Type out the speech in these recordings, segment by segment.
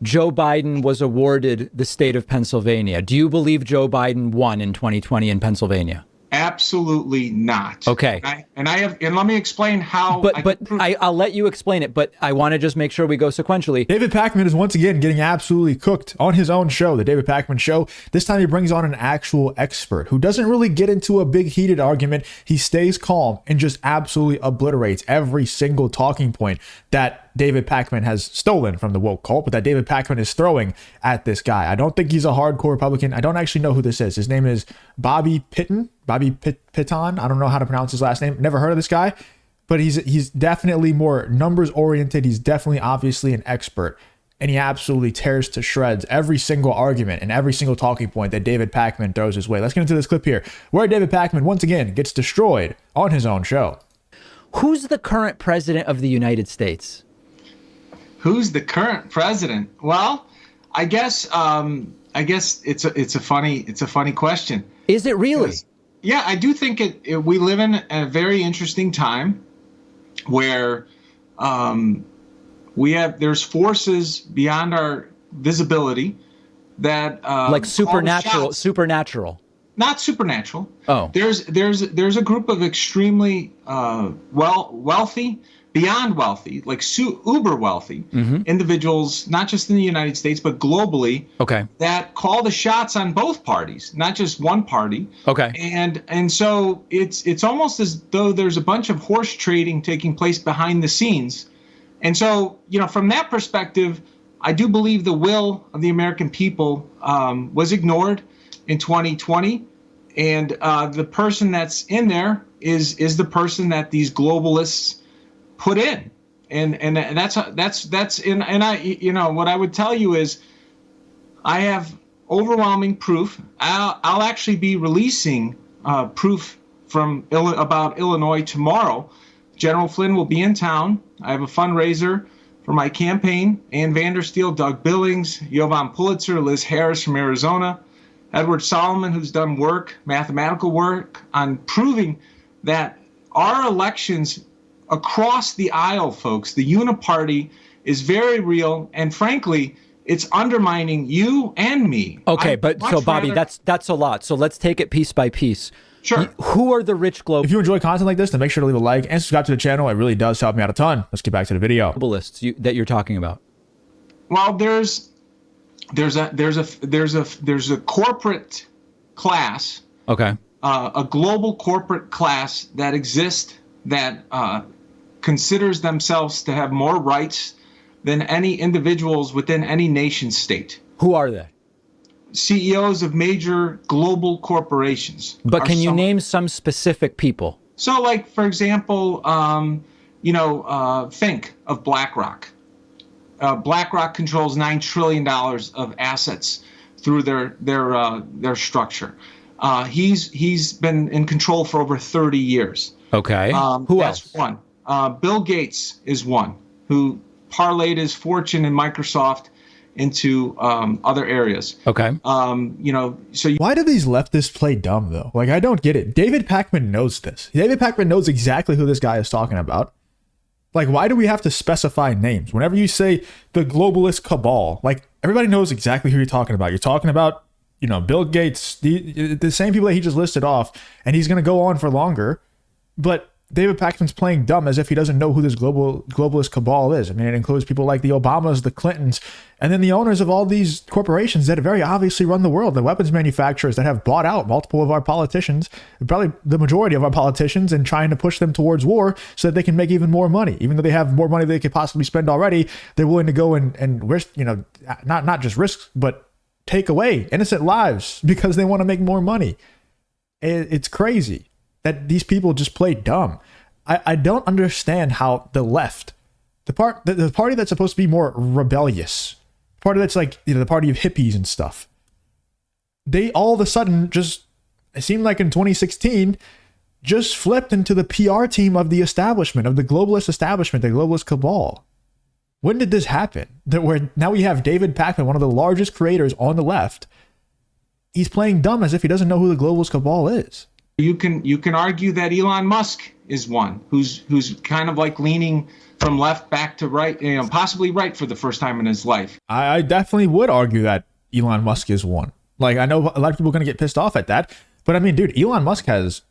Joe Biden was awarded the state of Pennsylvania. Do you believe Joe Biden won in 2020 in Pennsylvania? Absolutely not. Okay. And let me explain how. I'll let you explain it, but I want to just make sure we go sequentially. David Pakman is once again getting absolutely cooked on his own show, the David Pakman Show. This time he brings on an actual expert who doesn't really get into a big heated argument. He stays calm and just absolutely obliterates every single talking point that David Pakman has stolen from the woke cult, but that David Pakman is throwing at this guy. I don't think he's a hardcore Republican. I don't actually know who this is. His name is Bobby Pitton. I don't know how to pronounce his last name. Never heard of this guy, but he's definitely more numbers oriented. He's definitely obviously an expert, and he absolutely tears to shreds every single argument and every single talking point that David Pakman throws his way. Let's get into this clip here where David Pakman once again gets destroyed on his own show. Who's the current president of the United States? Who's the current president? Well, I guess it's a funny question. Is it really? Yeah, I do think we live in a very interesting time where there's forces beyond our visibility that like supernatural. Not supernatural. Oh. There's a group of extremely wealthy, beyond wealthy, like uber wealthy individuals, not just in the United States, but globally, that call the shots on both parties, not just one party. Okay. And so it's almost as though there's a bunch of horse trading taking place behind the scenes. And so, from that perspective, I do believe the will of the American people was ignored in 2020. And the person that's in there is the person that these globalists put in, and that's what I would tell you is I have overwhelming proof. I'll actually be releasing proof about Illinois tomorrow. General Flynn will be in town. I have a fundraiser for my campaign. Ann Vandersteel, Doug Billings, Jovan Pulitzer, Liz Harris from Arizona, Edward Solomon, who's done mathematical work on proving that our elections across the aisle, folks, the uniparty is very real, and frankly, it's undermining you and me. Okay, Bobby, that's a lot. So let's take it piece by piece. Sure. Who are the rich globalists? If you enjoy content like this, then make sure to leave a like and subscribe to the channel. It really does help me out a ton. Let's get back to the video. Globalists that you're talking about. Well, there's a corporate class. Okay. A global corporate class that exists that considers themselves to have more rights than any individuals within any nation state. Who are they? CEOs of major global corporations. But can you name some specific people? So, like, for example, think of BlackRock. BlackRock controls $9 trillion of assets through their structure. He's been in control for over 30 years. Okay. Who else? That's one. Bill Gates is one who parlayed his fortune in Microsoft into other areas. Okay. Why do these leftists play dumb though? Like, I don't get it. David Pakman knows this. David Pakman knows exactly who this guy is talking about. Like, why do we have to specify names? Whenever you say the globalist cabal, like, everybody knows exactly who you're talking about. You're talking about, Bill Gates, the same people that he just listed off, and he's going to go on for longer. But David Pakman's playing dumb as if he doesn't know who this globalist cabal is. I mean, it includes people like the Obamas, the Clintons, and then the owners of all these corporations that very obviously run the world, the weapons manufacturers that have bought out multiple of our politicians, probably the majority of our politicians, and trying to push them towards war so that they can make even more money. Even though they have more money they could possibly spend already, they're willing to go and risk, not just risk, but take away innocent lives because they want to make more money. It's crazy that these people just play dumb. I don't understand how the left, the party that's supposed to be more rebellious, the party that's like, the party of hippies and stuff, they all of a sudden just, it seemed like in 2016, just flipped into the PR team of the establishment, of the globalist establishment, the globalist cabal. When did this happen? Now we have David Pakman, one of the largest creators on the left. He's playing dumb as if he doesn't know who the globalist cabal is. You can argue that Elon Musk is one who's kind of like leaning from left back to right, possibly right for the first time in his life. I definitely would argue that Elon Musk is one. Like, I know a lot of people are going to get pissed off at that, but I mean, dude, Elon Musk has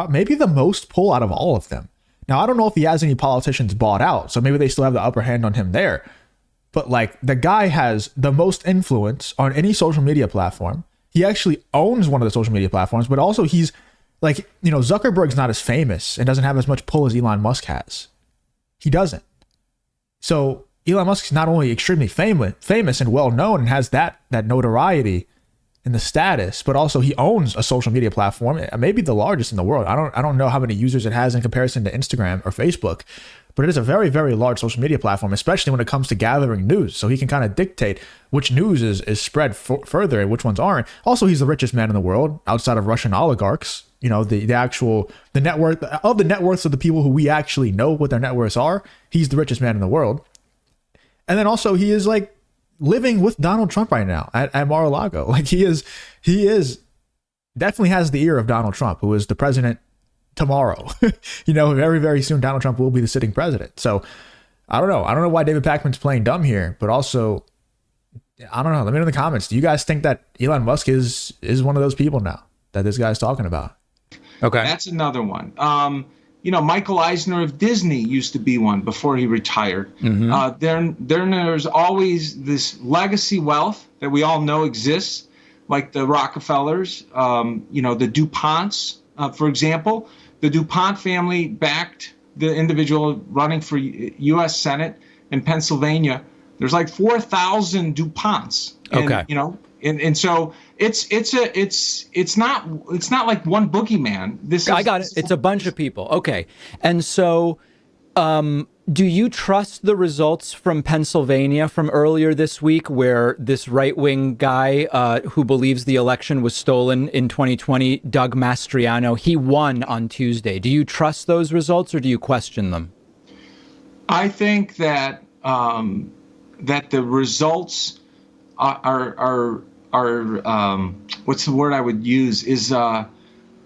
maybe the most pull out of all of them. Now, I don't know if he has any politicians bought out, so maybe they still have the upper hand on him there. But like, the guy has the most influence on any social media platform. He actually owns one of the social media platforms, but also he's like, Zuckerberg's not as famous and doesn't have as much pull as Elon Musk has. He doesn't. So Elon Musk is not only extremely famous and well known and has that notoriety and the status, but also he owns a social media platform, maybe the largest in the world. I don't know how many users it has in comparison to Instagram or Facebook, but it is a very, very large social media platform, especially when it comes to gathering news. So he can kind of dictate which news is spread further and which ones aren't. Also, he's the richest man in the world outside of Russian oligarchs. The net worth of the net worths of the people who we actually know what their net worths are. He's the richest man in the world. And then also he is like living with Donald Trump right now at Mar-a-Lago. Like he is definitely has the ear of Donald Trump, who is the president tomorrow. Very, very soon Donald Trump will be the sitting president. So I don't know why David Pakman's playing dumb here, but also, I don't know. Let me know in the comments. Do you guys think that Elon Musk is one of those people now that this guy's talking about? Okay. That's another one. Michael Eisner of Disney used to be one before he retired. Mm-hmm. There's always this legacy wealth that we all know exists, like the Rockefellers, the DuPonts, for example. The DuPont family backed the individual running for U.S. Senate in Pennsylvania. There's like 4,000 DuPonts. Okay. And so it's not like one boogeyman. I got it. It's a bunch of people. Okay. And so do you trust the results from Pennsylvania from earlier this week, where this right-wing guy who believes the election was stolen in 2020, Doug Mastriano, he won on Tuesday? Do you trust those results or do you question them? I think that that the results are what's the word I would use is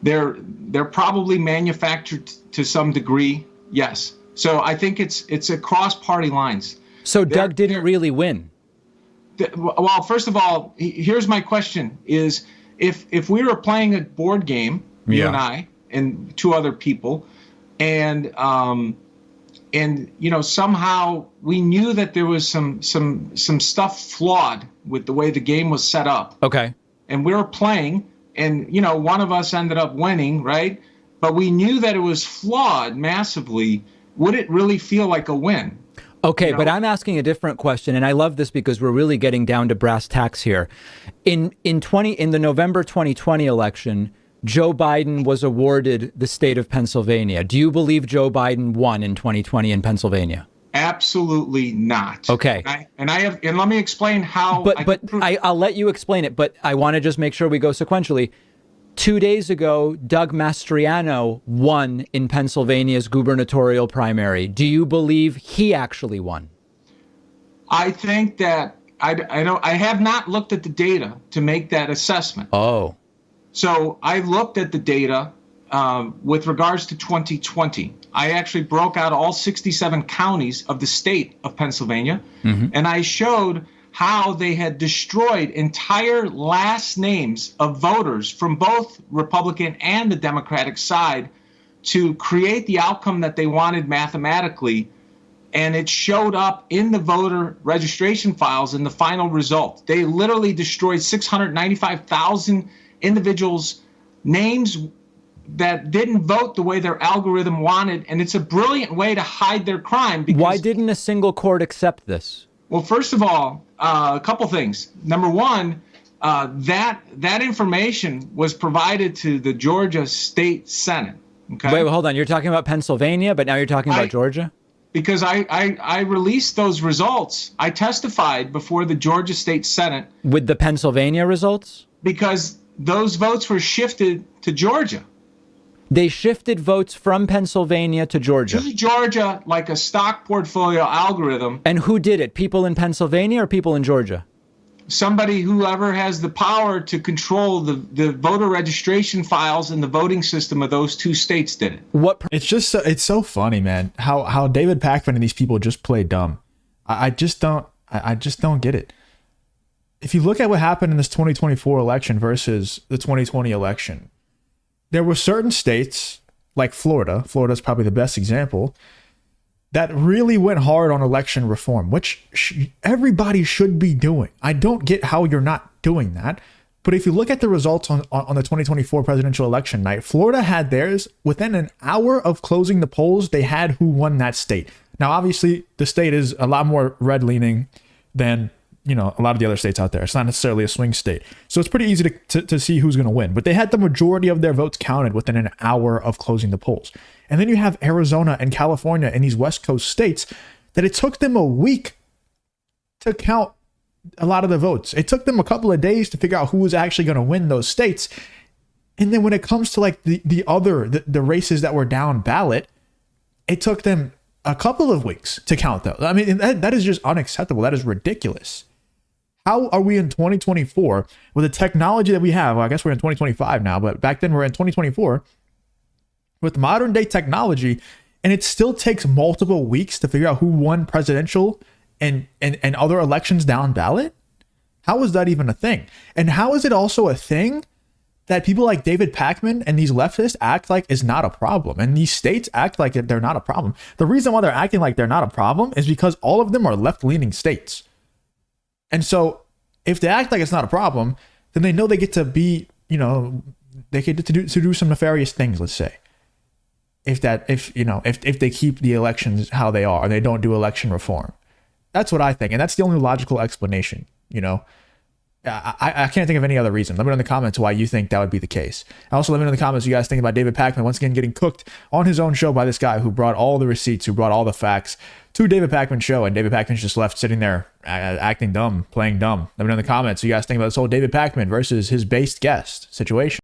they're probably manufactured to some degree. Yes. So I think it's across party lines. So Doug didn't really win. Well, first of all, here's my question: is if we were playing a board game, you and I and two other people, and somehow we knew that there was some stuff flawed with the way the game was set up. Okay. And we were playing, and one of us ended up winning, right? But we knew that it was flawed massively. Would it really feel like a win? Okay, but I'm asking a different question, and I love this because we're really getting down to brass tacks here. In the November 2020 election, Joe Biden was awarded the state of Pennsylvania. Do you believe Joe Biden won in 2020 in Pennsylvania? Absolutely not. Okay. And let me explain how. I'll let you explain it, but I want to just make sure we go sequentially. 2 days ago, Doug Mastriano won in Pennsylvania's gubernatorial primary. Do you believe he actually won? I think that I have not looked at the data to make that assessment. Oh. So I looked at the data with regards to 2020. I actually broke out all 67 counties of the state of Pennsylvania, and I showed how they had destroyed entire last names of voters from both Republican and the Democratic side to create the outcome that they wanted mathematically. And it showed up in the voter registration files in the final result. They literally destroyed 695,000 individuals' names that didn't vote the way their algorithm wanted. And it's a brilliant way to hide their crime. Why didn't a single court accept this? Well, first of all, a couple things. Number one, that information was provided to the Georgia State Senate. Okay. Wait, hold on. You're talking about Pennsylvania, but now you're talking about Georgia? Because I released those results. I testified before the Georgia State Senate. With the Pennsylvania results? Because those votes were shifted to Georgia. They shifted votes from Pennsylvania to Georgia. To Georgia, like a stock portfolio algorithm. And who did it? People in Pennsylvania or people in Georgia? somebody, whoever has the power to control the voter registration files and the voting system of those two states did it. It's just it's so funny, man, how David Pakman and these people just play dumb. I just don't get it. If you look at what happened in this 2024 election versus the 2020 election, there were certain states like Florida's probably the best example, that really went hard on election reform, which everybody should be doing. I don't get how you're not doing that. But if you look at the results on the 2024 presidential election night, Florida had theirs within an hour of closing the polls. They had who won that state. Now, obviously, the state is a lot more red leaning than, a lot of the other states out there. It's not necessarily a swing state. So it's pretty easy to see who's going to win. But they had the majority of their votes counted within an hour of closing the polls. And then you have Arizona and California and these West Coast states that it took them a week to count a lot of the votes. It took them a couple of days to figure out who was actually going to win those states. And then when it comes to like the races that were down ballot, it took them a couple of weeks to count those. I mean, that is just unacceptable. That is ridiculous. How are we in 2024 with the technology that we have? Well, I guess we're in 2025 now, but back then we're in 2024 with modern day technology, and it still takes multiple weeks to figure out who won presidential and other elections down ballot. How is that even a thing? And how is it also a thing that people like David Pakman and these leftists act like is not a problem, and these states act like they're not a problem? The reason why they're acting like they're not a problem is because all of them are left-leaning states. And so if they act like it's not a problem, then they know they get to be, they get to do some nefarious things, let's say. If they keep the elections how they are, and they don't do election reform. That's what I think. And that's the only logical explanation, I can't think of any other reason. Let me know in the comments why you think that would be the case. Also, let me know in the comments what you guys think about David Pakman once again getting cooked on his own show by this guy who brought all the receipts, who brought all the facts to David Pakman's show, and David Pakman's just left sitting there acting dumb, playing dumb. Let me know in the comments what you guys think about this whole David Pakman versus his based guest situation.